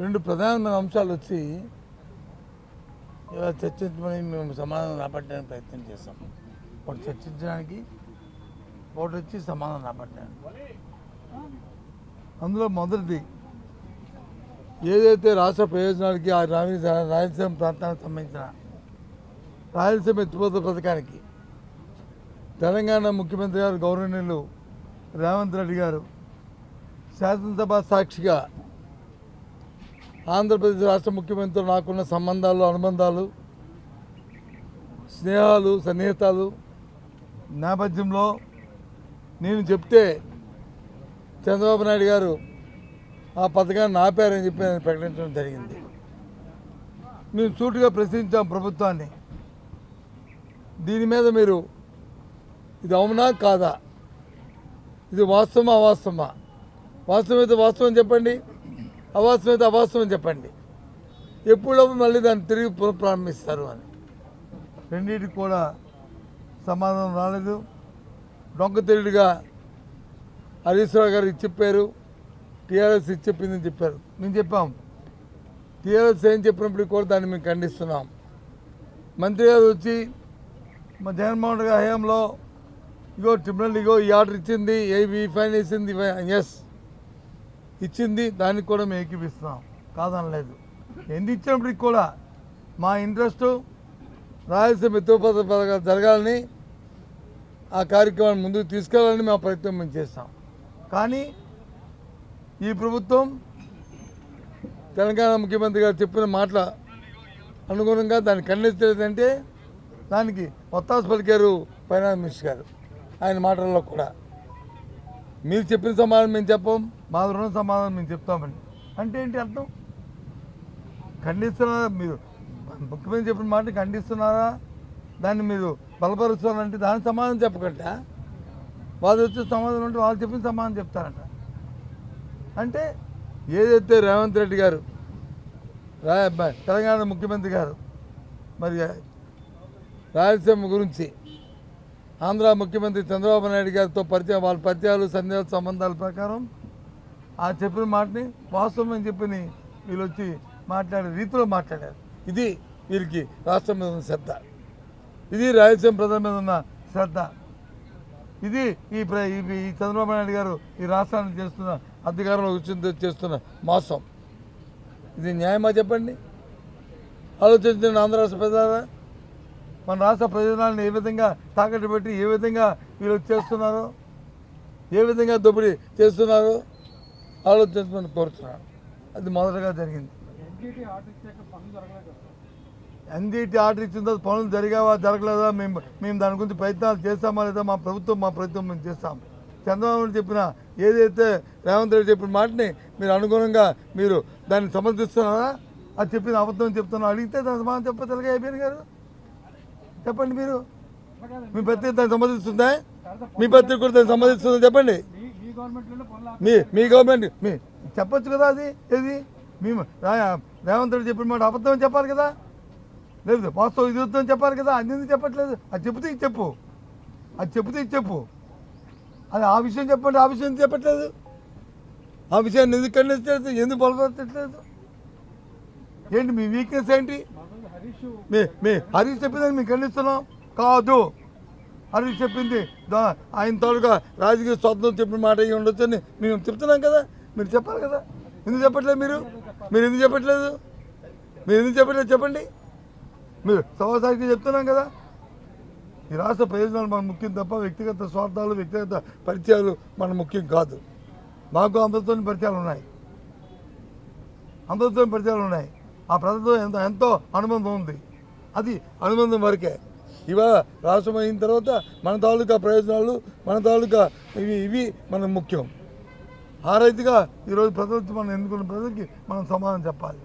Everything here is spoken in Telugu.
రెండు ప్రధానమైన అంశాలు వచ్చి ఇవాళ చర్చించమని మేము సమాధానం రాబట్టడానికి ప్రయత్నం చేస్తాం. ఒకటి చర్చించడానికి, ఒకటి వచ్చి సమాధానం రాబట్టడానికి. అందులో మొదటిది ఏదైతే రాష్ట్ర ప్రయోజనాలకి ఆ రాయలసీమ ప్రాంతానికి సంబంధించిన రాయలసీమ ఎత్తిపోతల పథకానికి తెలంగాణ ముఖ్యమంత్రి గారు గౌరవనీయులు రేవంత్ రెడ్డి గారు శాసనసభ సాక్షిగా ఆంధ్రప్రదేశ్ రాష్ట్ర ముఖ్యమంత్రితో నాకున్న సంబంధాలు, అనుబంధాలు, స్నేహాలు, సన్నిహితాలు నేపథ్యంలో నేను చెప్తే చంద్రబాబు నాయుడు గారు ఆ పథకాన్ని ఆపారని చెప్పి నేను ప్రకటించడం జరిగింది. మేము సూటిగా ప్రశ్నించాం ప్రభుత్వాన్ని, దీని మీద మీరు ఇది అవునా కాదా, ఇది వాస్తవమా అవాస్తవమా, వాస్తవమైతే వాస్తవం చెప్పండి, అవాస్తవమైతే అవాస్తవం చెప్పండి, ఎప్పుడప్పుడు మళ్ళీ దాన్ని తిరిగి పునఃప్రారంభిస్తారు అని. రెండింటికి కూడా సమాధానం రాలేదు. డొంక తెలివిగా హరీష్ రావు గారు చెప్పారు, టీఆర్ఎస్ చెప్పిందని చెప్పారు. మేము చెప్పాం, టీఆర్ఎస్ ఏం చెప్పినప్పటికీ కూడా దాన్ని మేము ఖండిస్తున్నాం. మంత్రి గారు వచ్చి మా జగన్మోహన్ రెడ్డి హయాంలో ఇగో ట్రిబ్యునల్ ఇగో ఈ ఆర్డర్ ఇచ్చింది, ఈ ఫైన్ వేసింది, ఎస్ ఇచ్చింది, దానికి కూడా మేము ఏకీపిస్తున్నాం, కాదనలేదు. ఎందుకు ఇచ్చినప్పటికి కూడా మా ఇంట్రెస్టు రాయలసీమ ఎత్తిపోతల పథకాలు జరగాలని, ఆ కార్యక్రమాన్ని ముందుకు తీసుకెళ్లాలని మా ప్రయత్నం మేము చేస్తాం. కానీ ఈ ప్రభుత్వం తెలంగాణ ముఖ్యమంత్రి గారు చెప్పిన మాటల అనుగుణంగా దాన్ని ఖండించలేదంటే దానికి ఒత్తాస పలికారు ఫైనాన్స్ మినిస్టర్ గారు. ఆయన మాటల్లో కూడా మీరు చెప్పిన సమాధానం మేము చెప్పం, మా రుణ సమాధానం మేము చెప్తామని అంటే ఏంటి అర్థం? ఖండిస్తున్నారా మీరు? ముఖ్యమంత్రి చెప్పిన మాట ఖండిస్తున్నారా? దాన్ని మీరు బలపరుస్తున్నారంటే దాని సమాధానం చెప్పకంటే వాళ్ళు వచ్చే సమాధానం అంటే వాళ్ళు చెప్పిన సమాధానం చెప్తారంట. అంటే ఏదైతే రేవంత్ రెడ్డి గారు తెలంగాణ ముఖ్యమంత్రి గారు మరి రాయలసీమ గురించి ఆంధ్ర ముఖ్యమంత్రి చంద్రబాబు నాయుడు గారితో వాళ్ళ పరిచయాలు, సన్నిహిత సంబంధాల ప్రకారం ఆ చెప్పిన మాటని వాస్తవం అని చెప్పి వీళ్ళు వచ్చి మాట్లాడే రీతిలో మాట్లాడారు. ఇది వీరికి రాష్ట్రం మీద ఉన్న శ్రద్ధ, ఇది రాయలసీమ ప్రజల మీద ఉన్న శ్రద్ధ, ఇది ఈ చంద్రబాబు నాయుడు గారు ఈ రాష్ట్రాన్ని చేస్తున్న అధికారంలో కూర్చుని చేస్తున్న మోసం. ఇది న్యాయమా చెప్పండి? ఆలోచించండి. ఆంధ్ర రాష్ట్ర ప్రజలారా, మన రాష్ట్ర ప్రయోజనాలను ఏ విధంగా తాకట్టు పెట్టి ఏ విధంగా వీళ్ళు చేస్తున్నారో, ఏ విధంగా దోపిడీ చేస్తున్నారో ఆలోచించమని కోరుతున్నాను. అది మొదటగా జరిగింది. ఎన్జిటి ఆర్డర్ ఇచ్చిన తర్వాత పనులు జరిగావా జరగలేదా, మేము దాని గురించి ప్రయత్నాలు చేస్తామా లేదా మా ప్రయత్నం మేము చేస్తాం. చంద్రబాబు చెప్పిన ఏదైతే రేవంత్ రెడ్డి చెప్పిన మాటని మీరు అనుగుణంగా మీరు దాన్ని సమర్థిస్తున్నారా? అది చెప్పిన అబద్ధం చెప్తున్నా అడిగితే దాని సమాధానం చెప్ప తెలుగు అయిపోయింది గారు. చెప్పండి, మీరు మీ పత్రిక దాన్ని సంబంధిస్తుందా? మీ పత్రిక కూడా దాన్ని సంబంధిస్తుందా? చెప్పండి. మీ గవర్నమెంట్ మీ చెప్పచ్చు కదా. అది ఏది మేము రేవంత్ రెడ్డి చెప్పిన మాట అబద్ధం చెప్పాలి కదా, లేదు వాస్తవం ఇది వద్దని చెప్పాలి కదా. అది ఎందుకు చెప్పట్లేదు? అది చెబితే ఇది చెప్పు, అది చెబితే ఇది చెప్పు. అది ఆ విషయం చెప్పండి, ఆ విషయం ఎందుకు చెప్పట్లేదు? ఆ విషయాన్ని ఎందుకు ఖండించలేదు? ఎందుకు బలపరచట్లేదు? ఏంటి మీ వీక్నెస్ ఏంటి? మీ హరీష్ చెప్పిందని మేము ఖండిస్తున్నాం కాదు. హరీష్ చెప్పింది ఆయన తోడుగా రాజకీయ స్వాతంత్రం చెప్పిన మాట అయ్యి ఉండొచ్చు అని మేము చెప్తున్నాం కదా. మీరు చెప్పాలి కదా. ఎందుకు చెప్పట్లేదు? మీరు ఎందుకు చెప్పట్లేదు? మీరు ఎందుకు చెప్పట్లేదు చెప్పండి. మీరు సవాసానికి చెప్తున్నాం కదా. ఈ రాష్ట్ర ప్రయోజనాలు మనకు ముఖ్యం తప్ప వ్యక్తిగత స్వార్థాలు, వ్యక్తిగత పరిచయాలు మన ముఖ్యం కాదు. మాకు అందరితో పరిచయాలు ఉన్నాయి, ఆ ప్రజలతో ఎంతో అనుబంధం ఉంది. అది అనుబంధం వరకే. ఇవాళ రాష్ట్రం అయిన తర్వాత మన తాలూకా ప్రయోజనాలు, మన తాలూకా ఇవి మనకు ముఖ్యం. ఆ రైతుగా ఈరోజు ప్రజలు మనం ఎన్నుకున్న ప్రజలకి మనం సమాధానం చెప్పాలి.